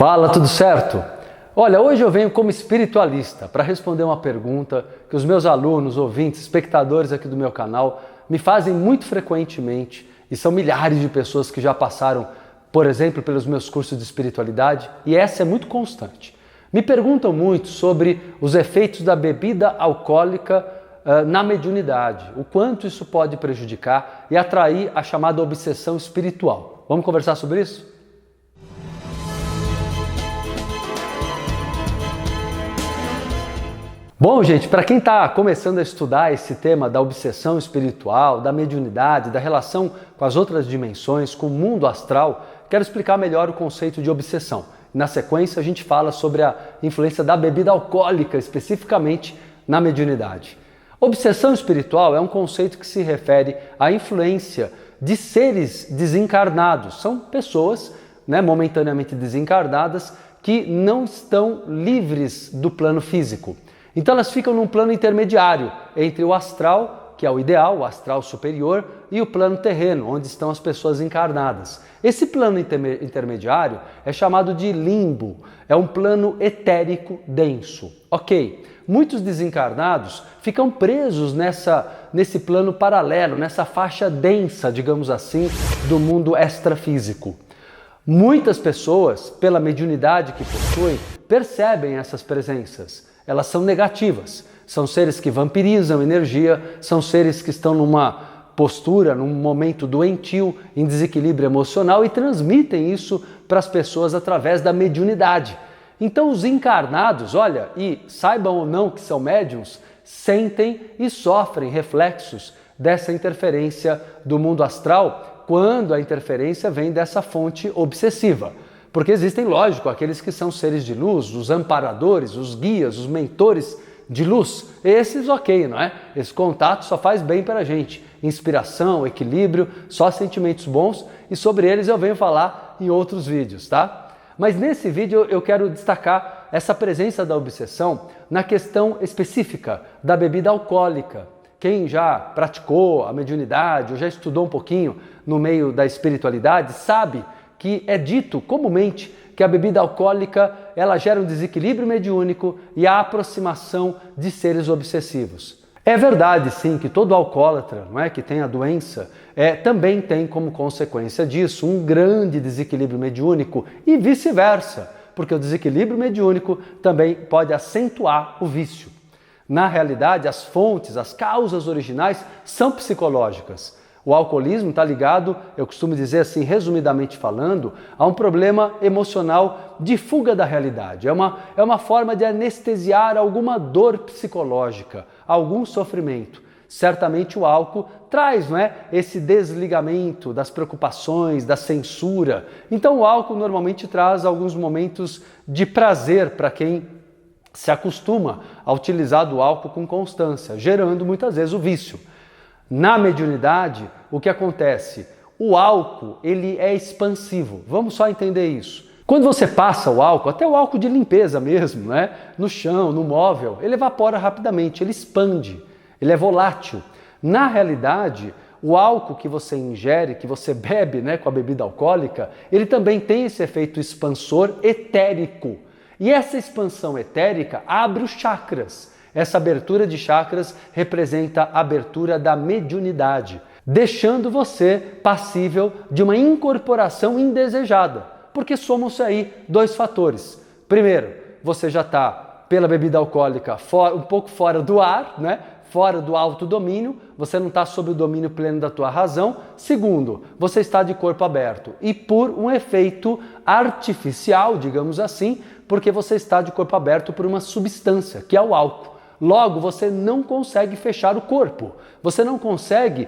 Fala, tudo certo? Olha, hoje eu venho como espiritualista para responder uma pergunta que os meus alunos, ouvintes, espectadores aqui do meu canal me fazem muito frequentemente e são milhares de pessoas que já passaram, por exemplo, pelos meus cursos de espiritualidade e essa é muito constante. Me perguntam muito sobre os efeitos da bebida alcoólica na mediunidade, o quanto isso pode prejudicar e atrair a chamada obsessão espiritual. Vamos conversar sobre isso? Bom, gente, para quem está começando a estudar esse tema da obsessão espiritual, da mediunidade, da relação com as outras dimensões, com o mundo astral, quero explicar melhor o conceito de obsessão. Na sequência, a gente fala sobre a influência da bebida alcoólica, especificamente na mediunidade. Obsessão espiritual é um conceito que se refere à influência de seres desencarnados. São pessoas, momentaneamente desencarnadas, que não estão livres do plano físico. Então elas ficam num plano intermediário entre o astral, que é o ideal, o astral superior, e o plano terreno, onde estão as pessoas encarnadas. Esse plano intermediário é chamado de limbo, é um plano etérico denso. Ok, muitos desencarnados ficam presos nesse plano paralelo, nessa faixa densa, digamos assim, do mundo extrafísico. Muitas pessoas, pela mediunidade que possuem, percebem essas presenças. Elas são negativas, são seres que vampirizam energia, são seres que estão numa postura, num momento doentio, em desequilíbrio emocional e transmitem isso para as pessoas através da mediunidade. Então os encarnados, olha, e saibam ou não que são médiuns, sentem e sofrem reflexos dessa interferência do mundo astral quando a interferência vem dessa fonte obsessiva. Porque existem, lógico, aqueles que são seres de luz, os amparadores, os guias, os mentores de luz. Esses, ok, não é? Esse contato só faz bem para a gente. Inspiração, equilíbrio, só sentimentos bons e sobre eles eu venho falar em outros vídeos, tá? Mas nesse vídeo eu quero destacar essa presença da obsessão na questão específica da bebida alcoólica. Quem já praticou a mediunidade ou já estudou um pouquinho no meio da espiritualidade sabe que é dito comumente que a bebida alcoólica ela gera um desequilíbrio mediúnico e a aproximação de seres obsessivos. É verdade, sim, que todo alcoólatra, que tem a doença, também tem como consequência disso um grande desequilíbrio mediúnico e vice-versa, porque o desequilíbrio mediúnico também pode acentuar o vício. Na realidade, as fontes, as causas originais são psicológicas. O alcoolismo está ligado, eu costumo dizer assim, resumidamente falando, a um problema emocional de fuga da realidade. É uma forma de anestesiar alguma dor psicológica, algum sofrimento. Certamente o álcool traz esse desligamento das preocupações, da censura. Então o álcool normalmente traz alguns momentos de prazer para quem se acostuma a utilizar do álcool com constância, gerando muitas vezes o vício. Na mediunidade, o que acontece? O álcool, ele é expansivo. Vamos só entender isso. Quando você passa o álcool, até o álcool de limpeza mesmo, no chão, no móvel, ele evapora rapidamente, ele expande, ele é volátil. Na realidade, o álcool que você ingere, que você bebe com a bebida alcoólica, ele também tem esse efeito expansor etérico. E essa expansão etérica abre os chakras. Essa abertura de chakras representa a abertura da mediunidade, deixando você passível de uma incorporação indesejada, porque somos aí dois fatores. Primeiro, você já está, pela bebida alcoólica, um pouco fora do ar, fora do autodomínio, você não está sob o domínio pleno da tua razão. Segundo, você está de corpo aberto e por um efeito artificial, digamos assim, porque você está de corpo aberto por uma substância, que é o álcool. Logo, você não consegue fechar o corpo, você não consegue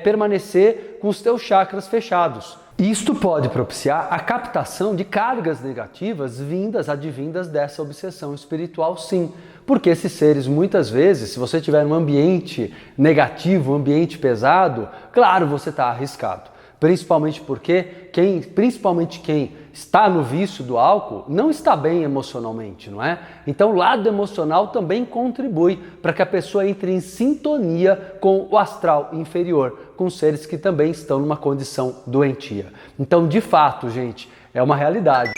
permanecer com os teus chakras fechados. Isto pode propiciar a captação de cargas negativas advindas dessa obsessão espiritual, sim. Porque esses seres, muitas vezes, se você tiver um ambiente negativo, um ambiente pesado, claro, você está arriscado. Principalmente porque quem está no vício do álcool não está bem emocionalmente, não é? Então o lado emocional também contribui para que a pessoa entre em sintonia com o astral inferior, com seres que também estão numa condição doentia. Então, de fato, gente, é uma realidade.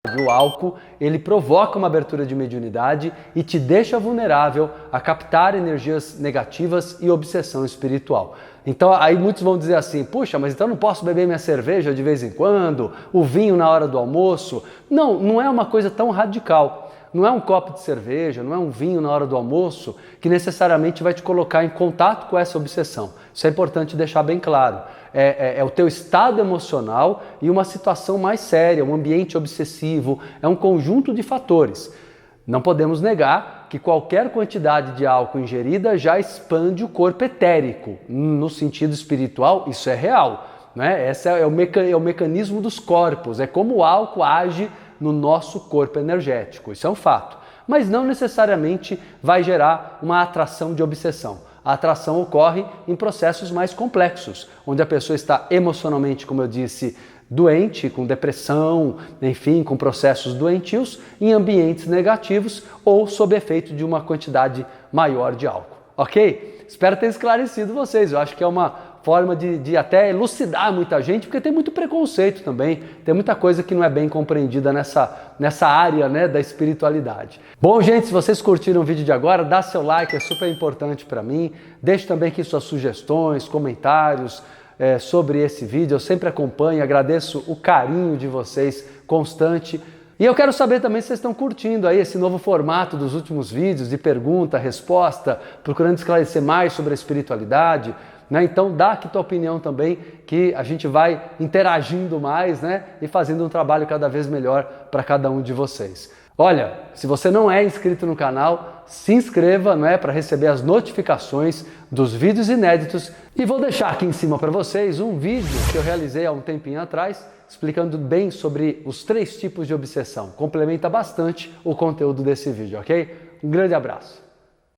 O álcool, ele provoca uma abertura de mediunidade e te deixa vulnerável a captar energias negativas e obsessão espiritual. Então aí muitos vão dizer assim, puxa, mas então eu não posso beber minha cerveja de vez em quando, o vinho na hora do almoço. Não, não é uma coisa tão radical. Não é um copo de cerveja, não é um vinho na hora do almoço que necessariamente vai te colocar em contato com essa obsessão. Isso é importante deixar bem claro. É o teu estado emocional e uma situação mais séria, um ambiente obsessivo, é um conjunto de fatores. Não podemos negar que qualquer quantidade de álcool ingerida já expande o corpo etérico. No sentido espiritual, isso é real, né? Esse é o mecanismo dos corpos, é como o álcool age no nosso corpo energético, isso é um fato. Mas não necessariamente vai gerar uma atração de obsessão. A atração ocorre em processos mais complexos, onde a pessoa está emocionalmente, como eu disse, doente, com depressão, enfim, com processos doentios, em ambientes negativos ou sob efeito de uma quantidade maior de álcool. Ok? Espero ter esclarecido vocês. Eu acho que é uma forma de até elucidar muita gente, porque tem muito preconceito também, tem muita coisa que não é bem compreendida nessa área, né, da espiritualidade. Bom, gente, se vocês curtiram o vídeo de agora, dá seu like, é super importante para mim. Deixe também aqui suas sugestões, comentários sobre esse vídeo. Eu sempre acompanho, agradeço o carinho de vocês constante. E eu quero saber também se vocês estão curtindo aí esse novo formato dos últimos vídeos de pergunta, resposta, procurando esclarecer mais sobre a espiritualidade, né? Então dá aqui tua opinião também, que a gente vai interagindo mais, né? E fazendo um trabalho cada vez melhor para cada um de vocês. Olha, se você não é inscrito no canal, se inscreva, né, para receber as notificações dos vídeos inéditos. E vou deixar aqui em cima para vocês um vídeo que eu realizei há um tempinho atrás, explicando bem sobre os 3 tipos de obsessão. Complementa bastante o conteúdo desse vídeo, ok? Um grande abraço!